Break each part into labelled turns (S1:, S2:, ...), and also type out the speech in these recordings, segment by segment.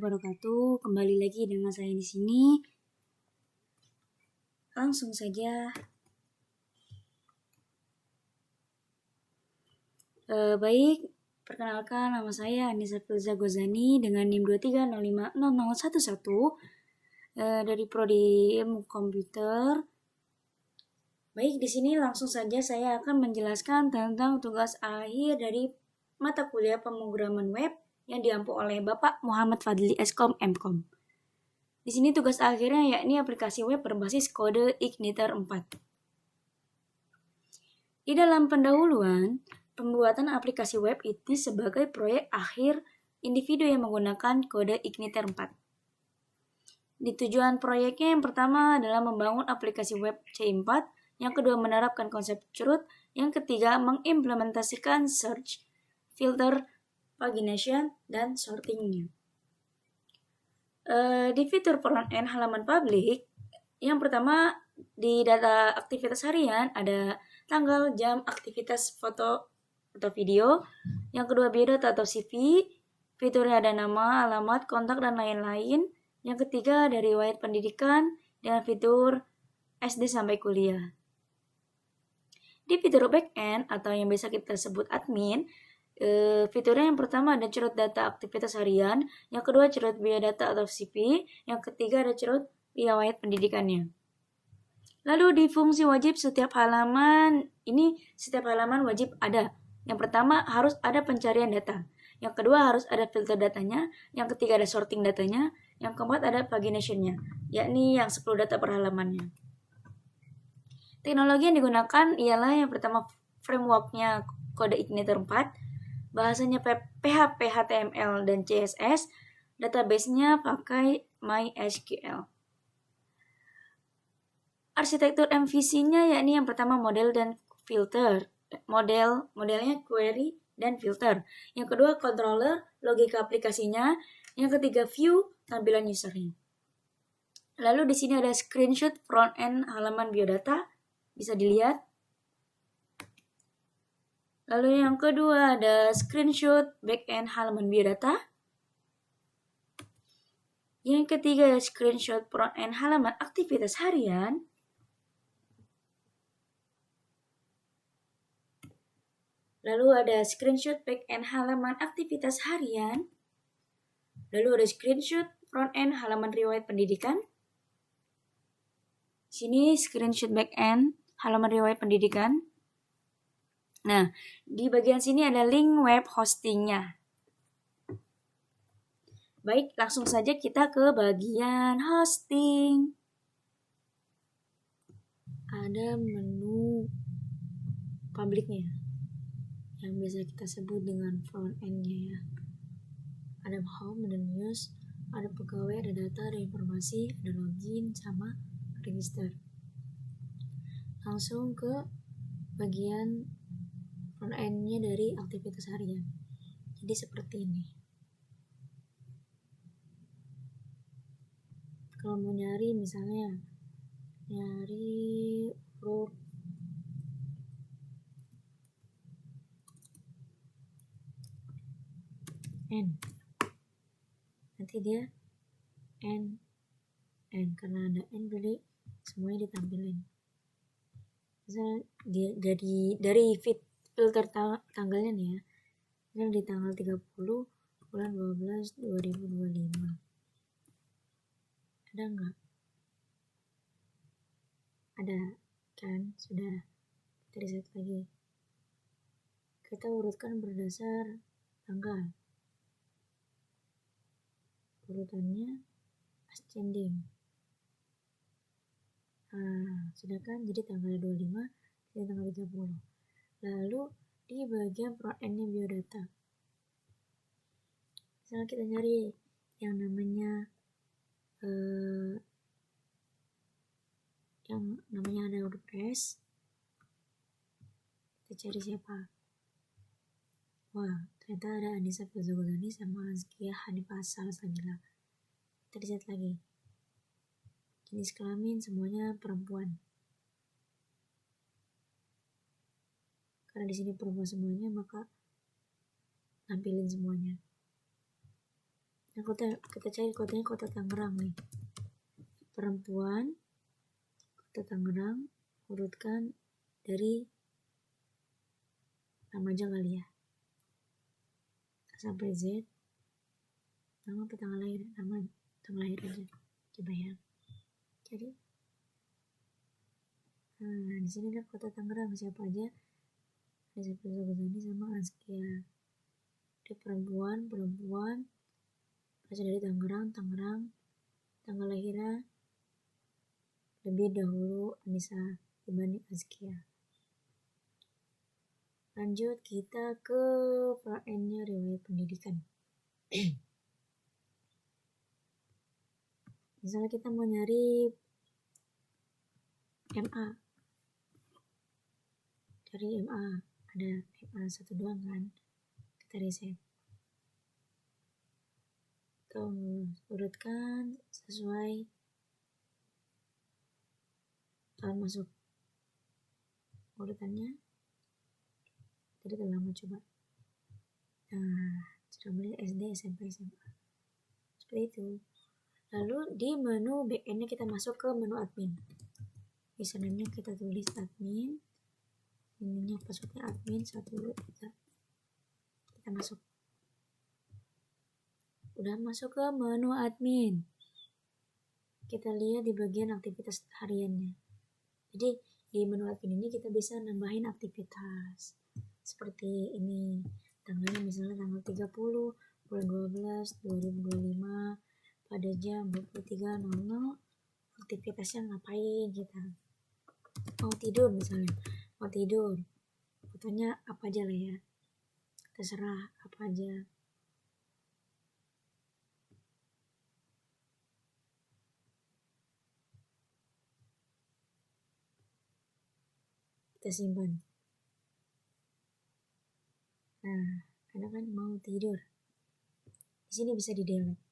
S1: wabarakatuh. Kembali lagi dengan saya di sini. Langsung saja. Baik, perkenalkan nama saya Anissa Filza Gozani dengan NIM 23050011 dari Prodi Ilmu Komputer. Baik, di sini langsung saja saya akan menjelaskan tentang tugas akhir dari mata kuliah pemrograman web yang diampu oleh Bapak Muhammad Fadli Eskom MKom. Di sini tugas akhirnya yakni aplikasi web berbasis kode Igniter 4. Di dalam pendahuluan, pembuatan aplikasi web itu sebagai proyek akhir individu yang menggunakan kode Igniter 4. Di tujuan proyeknya yang pertama adalah membangun aplikasi web C4, yang kedua menerapkan konsep CRUD, yang ketiga mengimplementasikan search, filter, pagination, dan sortingnya. Di fitur front-end halaman publik, yang pertama di data aktivitas harian ada tanggal, jam, aktivitas foto atau video. Yang kedua biodata atau CV, fiturnya ada nama, alamat, kontak, dan lain-lain. Yang ketiga ada riwayat pendidikan dengan fitur SD sampai kuliah. Di fitur backend atau yang biasa kita sebut admin, fiturnya yang pertama ada cerut data aktivitas harian, yang kedua cerut biodata atau CV, yang ketiga ada cerut riwayat pendidikannya. Lalu di fungsi wajib setiap halaman wajib ada. Yang pertama harus ada pencarian data, yang kedua harus ada filter datanya, yang ketiga ada sorting datanya, yang keempat ada pagination-nya, yakni yang 10 data per halamannya. Teknologi yang digunakan ialah yang pertama framework-nya kode Igniter 4, bahasanya PHP, HTML, dan CSS, database-nya pakai MySQL. Arsitektur MVC-nya yakni yang pertama model dan filter. Modelnya query dan filter. Yang kedua controller, logika aplikasinya. Yang ketiga view, tampilan usernya. Lalu di sini ada screenshot front-end halaman biodata, bisa dilihat. Lalu yang kedua ada screenshot back-end halaman biodata. Yang ketiga ada screenshot front-end halaman aktivitas harian. Lalu ada screenshot back-end halaman aktivitas harian. Lalu ada screenshot front-end halaman riwayat pendidikan. Sini screenshot back-end halaman riwayat pendidikan. Nah, di bagian sini ada link web hostingnya. Baik, langsung saja kita ke bagian hosting. Ada menu publiknya, yang biasa kita sebut dengan front end-nya ya. Ada home, ada news, ada pegawai, ada data, ada informasi, ada login, sama register. Langsung ke bagian front end-nya dari aktivitas harian. Jadi seperti ini. Kalau mau nyari misalnya nyari huruf N, nanti dia N karena ada N jadi semuanya ditampilin. Misal dia dari filter tanggalnya nih ya, misal di tanggal 30 bulan 12 2025 ada nggak? Ada kan? Sudah. Kita reset lagi, kita urutkan berdasar tanggal, urutannya ascending. Sudah kan? Jadi tanggal 25 jadi tanggal 30. Lalu di bagian front end-nya biodata, misalnya kita nyari yang namanya ada huruf S, kita cari siapa? Wah, ternyata ada Anissa Filza Gozani sama Azkia Hanifah Salsabila. Kita lihat lagi. Jenis kelamin semuanya perempuan. Karena di sini perempuan semuanya, maka tampilin semuanya. Nah, kita cari kotanya kota Tangerang nih. Perempuan, kota Tangerang, urutkan dari nama aja kali ya. Sampai Z. Nama apa tanggal lahir? Nama tanggal lahir aja. Coba ya. Jadi di sini ada kota Tangerang, siapa aja? Ada Sapira Gozani sama Azkia. Ada perempuan, berasal dari Tangerang, tanggal lahirnya lebih dahulu Anissa dibanding Azkia. Lanjut kita ke PN-nya riwayat pendidikan. Misalnya kita mau nyari MA. Dari MA, ada MA 1 doang kan. Kita riset. Urutkan sesuai tahun masuk. Urutannya tadi terlama coba. Sudah mulai SD, SMP, SMA. Seperti itu. Lalu di menu backend-nya kita masuk ke menu admin. Username-nya kita tulis admin. Ininya passwordnya admin 1, 2, 3. Kita masuk. Udah masuk ke menu admin. Kita lihat di bagian aktivitas hariannya. Jadi di menu admin ini kita bisa nambahin aktivitas. Seperti ini. Tanggalnya misalnya tanggal 30 bulan 12 2025 pada jam 23.00. Aktivitasnya ngapain kita? Mau tidur misalnya. Mau tidur. Fotonya apa aja lah ya. Terserah apa aja. Kita simpan. Nah, karena kan mau tidur. Di sini bisa di delete.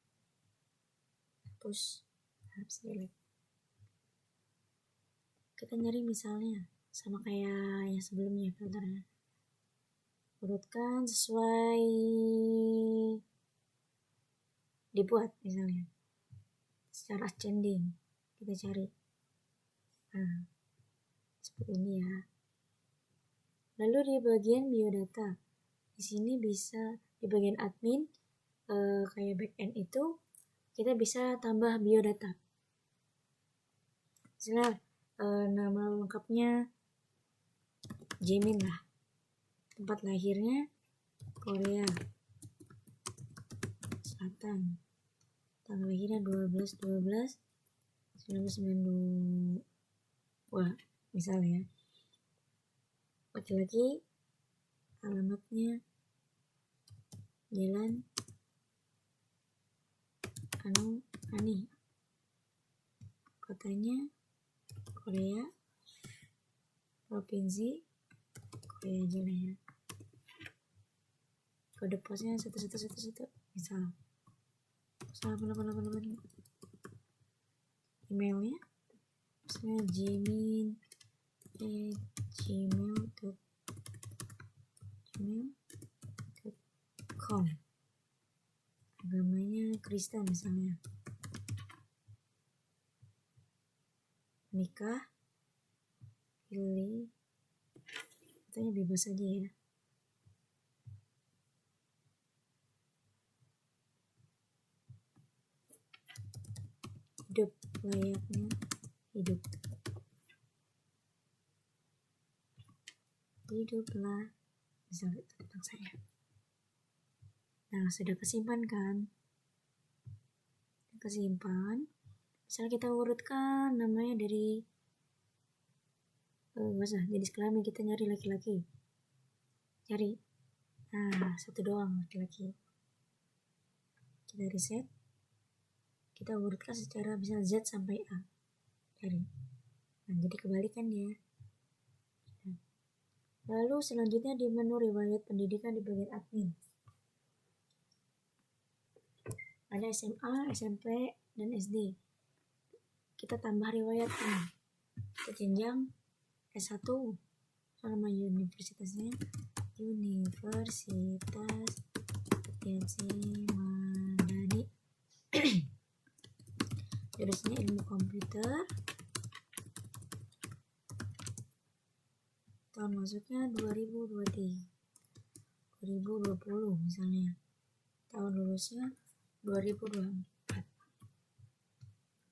S1: Hapus. Harus delete. Kita nyari misalnya sama kayak yang sebelumnya filternya. Urutkan sesuai dibuat misalnya. Secara ascending kita cari. Nah, seperti ini ya. Lalu di bagian biodata, di sini bisa di bagian admin kayak backend itu kita bisa tambah biodata. Misalnya nama lengkapnya Jimin lah. Tempat lahirnya Korea Selatan. Tanggal lahirnya 12/12/1992. Wah, misalnya laki-laki, alamatnya Jalan Ani, kotanya Korea, provinsi Korea aja lah ya. Kode posnya 1111 misal 8888. Emailnya misalnya jimin@gmail.com. Agamanya Kristen misalnya. Nikah, pilih, katanya bebas aja ya. Hidup, layaknya hidup. Hiduplah, misalnya itu tentang saya. Nah, sudah kesimpan kan? Kesimpan. Misalnya kita urutkan namanya dari gak usah jenis kelamin, kita nyari laki-laki. Cari. Nah, 1 doang laki-laki. Kita reset. Kita urutkan secara bisa Z sampai A. Cari. Nah, jadi kebalikan dia. Lalu selanjutnya di menu riwayat pendidikan di bagian admin. Ada SMA, SMP, dan SD. Kita tambah riwayatnya. Kita jenjang S1 sama universitasnya Universitas Yasin Madani Jurusannya ilmu komputer. Tahun masuknya 2023, 2020 misalnya. Tahun lulusnya 2024.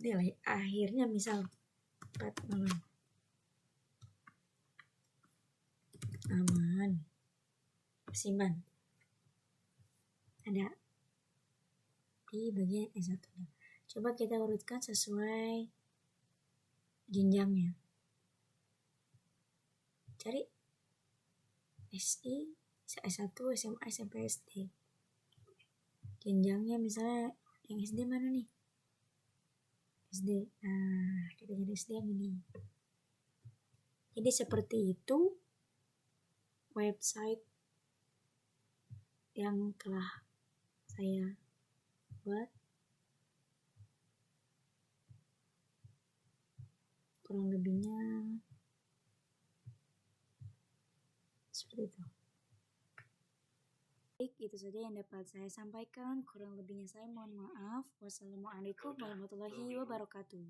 S1: Nilai akhirnya misal 4 malam. Aman. Simpan. Ada di bagian S1. Coba kita urutkan sesuai jenjangnya. Cari SI, S1, SMA, SMP, SD. Jenjangnya misalnya yang SD mana nih? SD. Nah, kita cari SD yang ini. Jadi seperti itu website yang telah saya buat. Kurang lebihnya seperti itu. Baik, itu saja yang dapat saya sampaikan. Kurang lebihnya saya mohon maaf. Wassalamualaikum warahmatullahi wabarakatuh.